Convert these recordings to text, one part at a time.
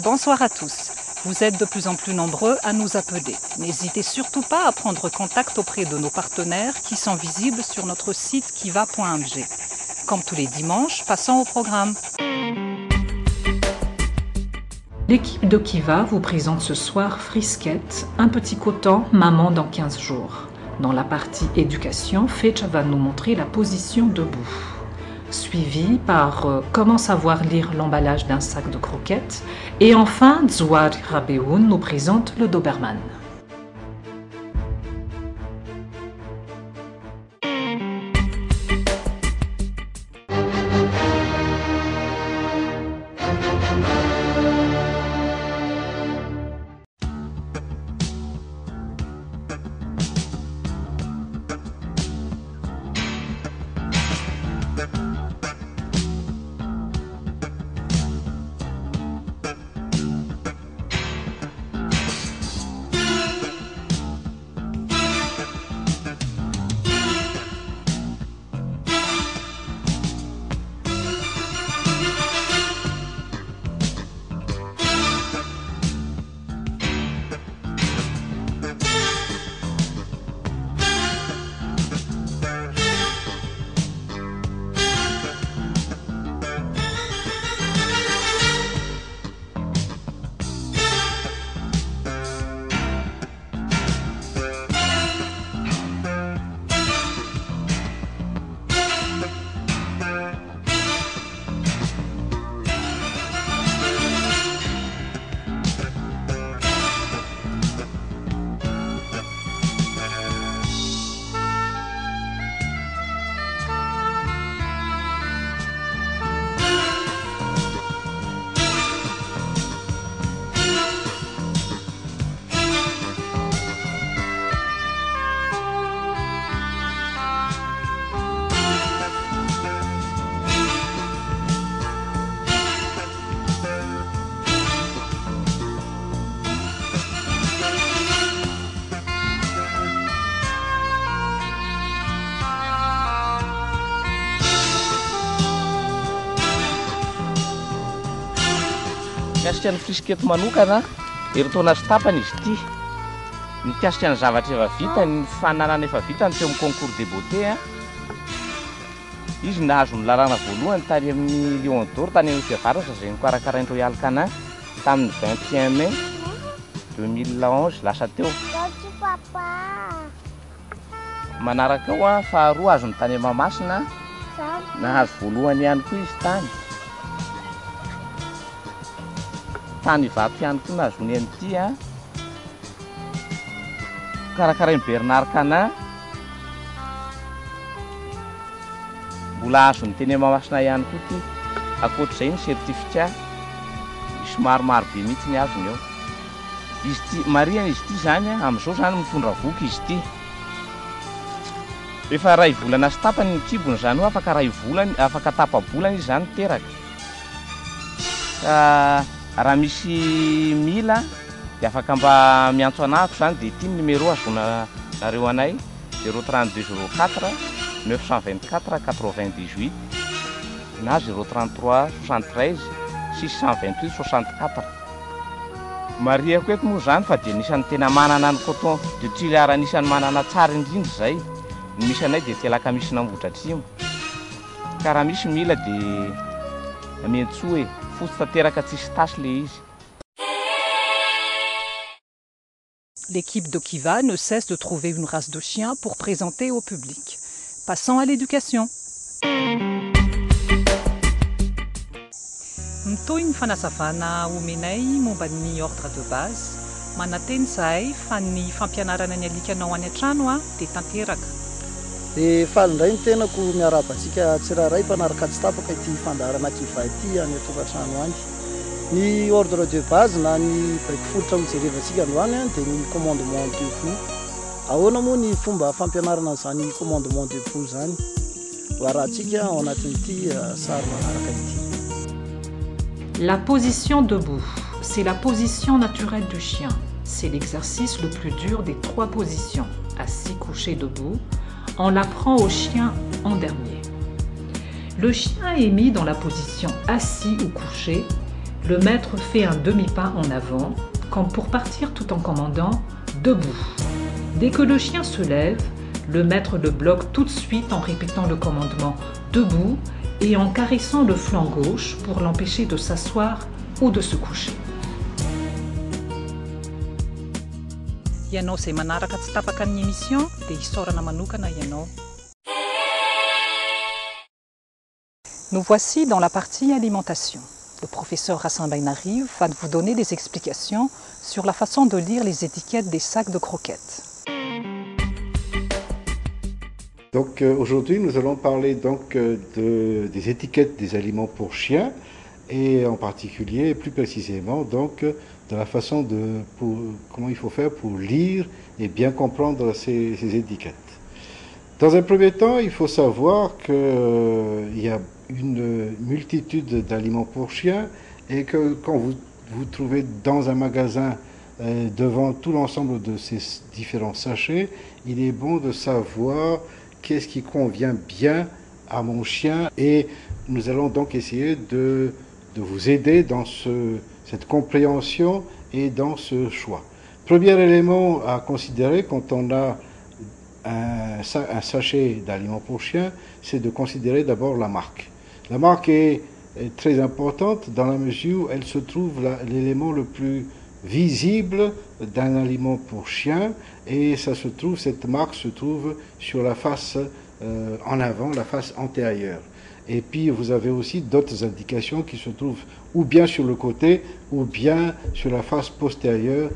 Bonsoir à tous. Vous êtes de plus en plus nombreux à nous appeler. N'hésitez surtout pas à prendre contact auprès de nos partenaires qui sont visibles sur notre site kiva.mg. Comme tous les dimanches, passons au programme. L'équipe de Kiva vous présente ce soir Frisquette, un petit coton, maman dans 15 jours. Dans la partie éducation, Fecha va nous montrer la position debout. Suivi par comment savoir lire l'emballage d'un sac de croquettes. Et enfin, Zouar Rabeoun nous présente le Doberman. Mikasika ny friskety manokana, erotaona sy tapany izy ity. Mikasika ny zavatra efa vita, ny fananana efa vita, ny teo amin'ny concours de beauté. Izy nahazo ny lalàna voalohany tany amin'ny Lion d'Or, tany amin'ny fiavaratra izay nikarakarain'i Royal Canin tamin'ny 21 mai 2011 lasa teo. Manaraka ao faharoa azo ny tany Mahamasina, nahazo voalohany ihany koa izy tany. Tany Vato ihany koa nazony an'ity. Karakarain'i Bernard Canin, mbola azo ny teny Mahamasina ihany koa ity. Ankoatr'izay ny certificat, misy maromaro be mihitsy ny azony eo. Izy ity mariana izy ity zany, amin'izao zany mitondra voky izy ity. Rehefa ray volana sy tapany ny kibony zany hoe afaka ray volana, afaka tapa-bolana izy zany teraka. Raha misy mila dia afaka mba miantso anako zany dia ity numéro azona nareo anay 03204 924 98 na 033 73 628 64. Mariako eto moa zany fa dia nisan'ny tena manana ny coton de Tuileries, anisan'ny manana tsara indrindra izay. Ny misy anay dia telaka misy nambotra atsimo. Ka raha misy mila dia miantsoa e, fotsy tanteraka tsisy tasy le izy. L'équipe de Kiva ne cesse de trouver une race de chien pour présenter au public. Passons à l'éducation. Mitoy ny fanazavana omenay momba ny ordre de base. Manateny zahay fa ny fampianarana ny alikanao any an-trano dia tanteraka. Dia faly indray ny tenako miarabantsika tsiraray mpanaraka tsy tapaka ity fandarana Kiva ity any an-tokantrano any. Ny ordre de base na ny baiky-fototra mijerevantsika androany dia ny commandement debout. Ahoana moa ny fomba fampianarana izany commandement debout zany? Varantsika ao anatin'ity sary manaraka ity. La position debout, c'est la position naturelle du chien. C'est l'exercice le plus dur des 3 positions, assis, couché, debout. On l'apprend au chien en dernier. Le chien est mis dans la position assis ou couché. Le maître fait un demi-pas en avant, comme pour partir tout en commandant « debout ». Dès que le chien se lève, le maître le bloque tout de suite en répétant le commandement « debout » et en caressant le flanc gauche pour l'empêcher de s'asseoir ou de se coucher. Ianao zay manaraka tsy tapaka ny émission dia hisaorana manokana ianao. Nous voici dans la partie alimentation. Le professeur Hassan Bainarive va vous donner des explications sur la façon de lire les étiquettes des sacs de croquettes. Donc aujourd'hui, nous allons parler donc des étiquettes des aliments pour chiens et en particulier, plus précisément, donc de la façon comment il faut faire pour lire et bien comprendre ces étiquettes. Dans un premier temps, il faut savoir qu'il y a une multitude d'aliments pour chiens et que quand vous trouvez dans un magasin devant tout l'ensemble de ces différents sachets, il est bon de savoir qu'est-ce qui convient bien à mon chien et nous allons donc essayer de vous aider dans cette compréhension et dans ce choix. Premier élément à considérer quand on a un sachet d'aliments pour chiens, c'est de considérer d'abord la marque. La marque est très importante dans la mesure où elle se trouve l'élément le plus visible d'un aliment pour chien et cette marque se trouve sur la face en avant, la face antérieure. Et puis vous avez aussi d'autres indications qui se trouvent ou bien sur le côté ou bien sur la face postérieure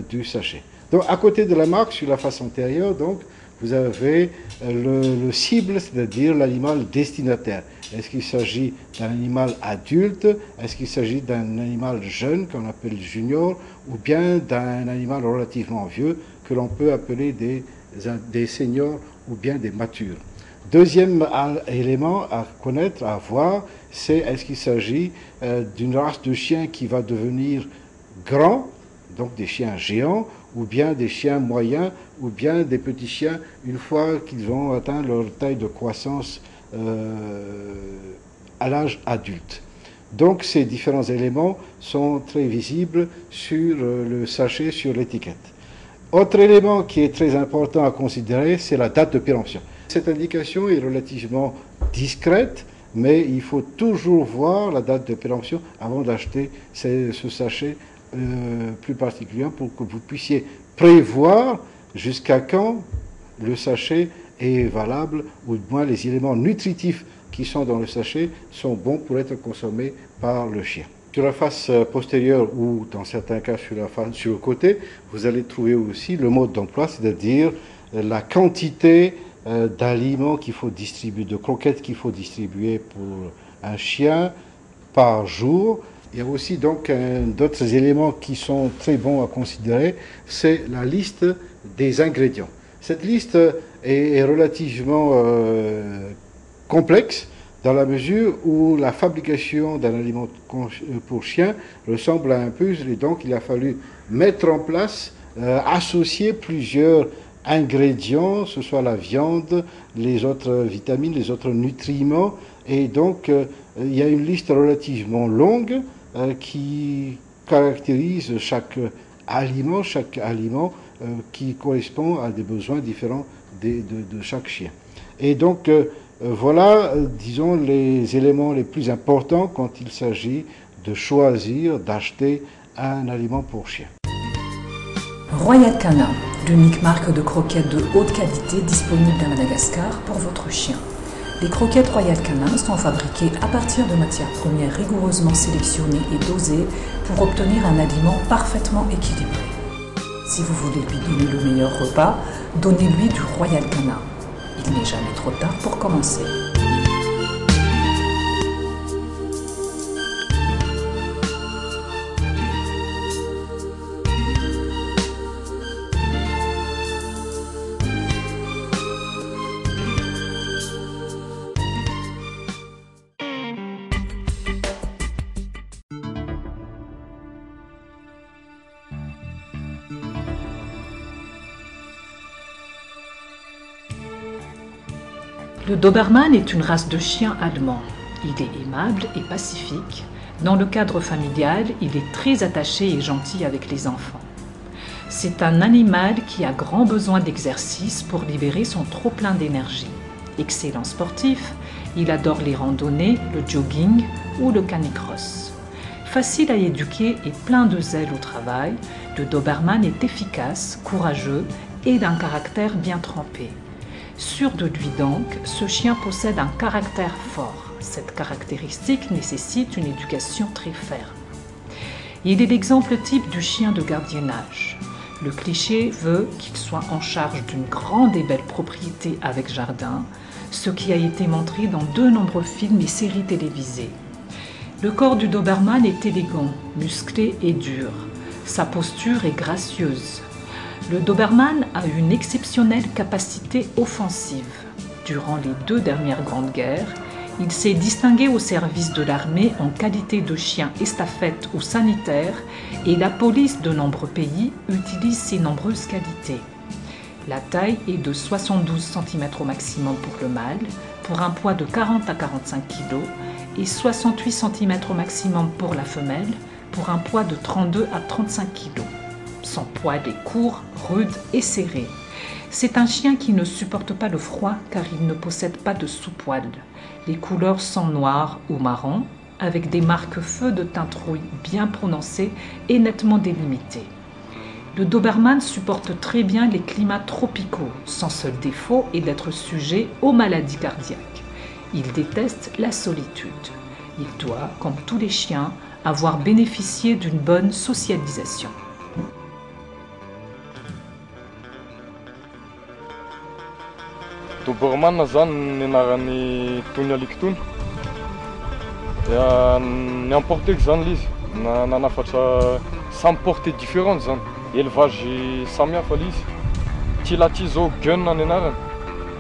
du sachet. Donc à côté de la marque, sur la face antérieure, donc, vous avez le cible, c'est-à-dire l'animal destinataire. Est-ce qu'il s'agit d'un animal adulte? Est-ce qu'il s'agit d'un animal jeune, qu'on appelle junior, ou bien d'un animal relativement vieux, que l'on peut appeler des seniors ou bien des matures? Deuxième élément à connaître, à voir, c'est est-ce qu'il s'agit d'une race de chien qui va devenir grand, donc des chiens géants, ou bien des chiens moyens, ou bien des petits chiens une fois qu'ils ont atteint leur taille de croissance à l'âge adulte. Donc ces différents éléments sont très visibles sur le sachet, sur l'étiquette. Autre élément qui est très important à considérer, c'est la date de péremption. Cette indication est relativement discrète, mais il faut toujours voir la date de péremption avant d'acheter ce sachet plus particulièrement pour que vous puissiez prévoir jusqu'à quand le sachet est valable, ou du moins les éléments nutritifs qui sont dans le sachet sont bons pour être consommés par le chien. Sur la face postérieure ou dans certains cas sur le côté, vous allez trouver aussi le mode d'emploi, c'est-à-dire la quantité d'aliments qu'il faut distribuer, de croquettes qu'il faut distribuer pour un chien par jour. Il y a aussi donc d'autres éléments qui sont très bons à considérer, c'est la liste des ingrédients. Cette liste est relativement complexe dans la mesure où la fabrication d'un aliment pour chien ressemble à un puzzle et donc il a fallu mettre en place, associer plusieurs ingrédients, ce soit la viande, les autres vitamines, les autres nutriments, et donc il y a une liste relativement longue qui caractérise chaque aliment qui correspond à des besoins différents de chaque chien. Et donc voilà, disons, les éléments les plus importants quand il s'agit de choisir, d'acheter un aliment pour chien. Royal Canin, l'unique marque de croquettes de haute qualité disponible à Madagascar pour votre chien. Les croquettes Royal Canin sont fabriquées à partir de matières premières rigoureusement sélectionnées et dosées pour obtenir un aliment parfaitement équilibré. Si vous voulez lui donner le meilleur repas, donnez-lui du Royal Canin. Il n'est jamais trop tard pour commencer. Le Doberman est une race de chien allemand. Il est aimable et pacifique. Dans le cadre familial, il est très attaché et gentil avec les enfants. C'est un animal qui a grand besoin d'exercice pour libérer son trop-plein d'énergie. Excellent sportif, il adore les randonnées, le jogging ou le canicross. Facile à éduquer et plein de zèle au travail, le Doberman est efficace, courageux et d'un caractère bien trempé. Sûr de lui donc, ce chien possède un caractère fort. Cette caractéristique nécessite une éducation très ferme. Il est l'exemple type du chien de gardiennage. Le cliché veut qu'il soit en charge d'une grande et belle propriété avec jardin, ce qui a été montré dans de nombreux films et séries télévisées. Le corps du Doberman est élégant, musclé et dur. Sa posture est gracieuse. Le Doberman a une exceptionnelle capacité offensive. Durant les 2 dernières grandes guerres, il s'est distingué au service de l'armée en qualité de chien estafette ou sanitaire et la police de nombreux pays utilise ses nombreuses qualités. La taille est de 72 cm au maximum pour le mâle, pour un poids de 40 à 45 kg et 68 cm au maximum pour la femelle, pour un poids de 32 à 35 kg. Son poil est court, rude et serré. C'est un chien qui ne supporte pas le froid car il ne possède pas de sous-poil. Les couleurs sont noires ou marron, avec des marques-feux de teinte rouille bien prononcées et nettement délimitées. Le Doberman supporte très bien les climats tropicaux. Son seul défaut est d'être sujet aux maladies cardiaques. Il déteste la solitude. Il doit, comme tous les chiens, avoir bénéficié d'une bonne socialisation. Doberman zany nianarany tony aliko tony niimporteko zany l'izy nanafatra samy portée différente zany élevage samihafa l'izy ty zao gun nianarany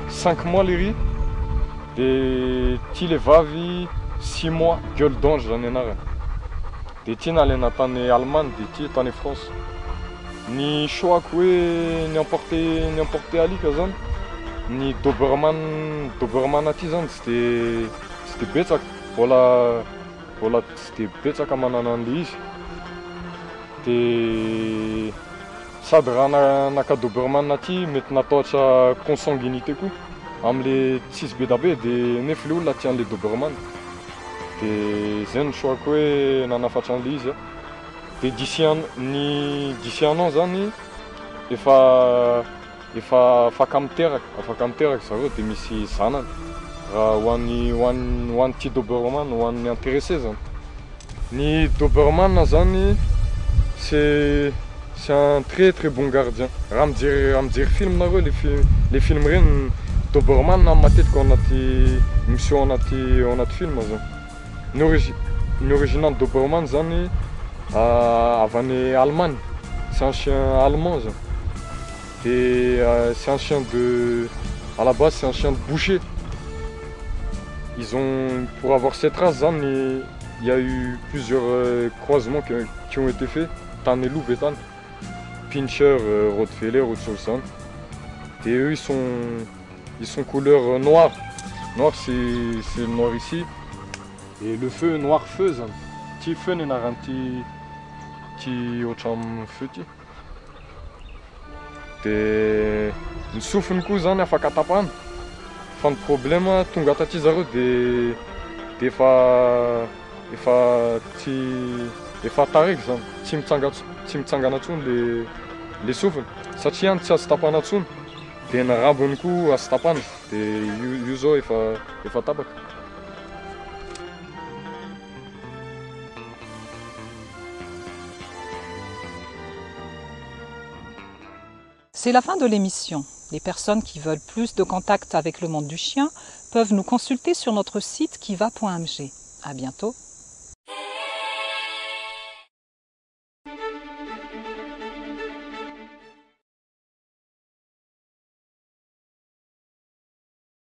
5 mois le riz de ty le vavy 6 mois gueule d'ange zany nianarany de ty nalena tany Allemagne de ty tany France ny choix-ko hoe niimporté alika zany ny Doberman aty zany tsy de betsaka mbola tsy de betsaka manana an'le izy de sady raha naka Doberman aty mety natahotra consanguinité koa am'le tsisy be da be de nefa le olona tian'le Doberman de zay ny choix-ko hoe nanafatra an'le izy de d'ici un an zany efa afaka miteraka zareo de misy zanany raha hoan'ny ty Doberman hoan'ny intéressé zany. Ny Doberman zany c'est un très bon gardien. Raha mijery film nareo le film reny Doberman matetika ao anaty miseho anaty film zany. Ny original Doberman zany avy any Allemagne, c'est un chien allemand zany. Et c'est un chien à la base c'est un chien de boucher. Pour avoir cette race, il y a eu plusieurs croisements qui ont été faits. Tan et loup, bétan, Pinscher, Rottweiler, autre chose. Et eux ils sont couleur noire. Noir c'est le noir ici. Et le feu noir feu zany. Ty feu n'y a ty ohatran'ny feu ty. De ny sofiny koa zany afaka tapahana fa ny problème tonga taty zareo de efa taraiky zany tsy mitsangana tsony le sofiny satria tsy azo tapahana tsony de ny rambony koa azo tapahana de io zao efa tapaka. C'est la fin de l'émission. Les personnes qui veulent plus de contact avec le monde du chien peuvent nous consulter sur notre site kiva.mg. À bientôt.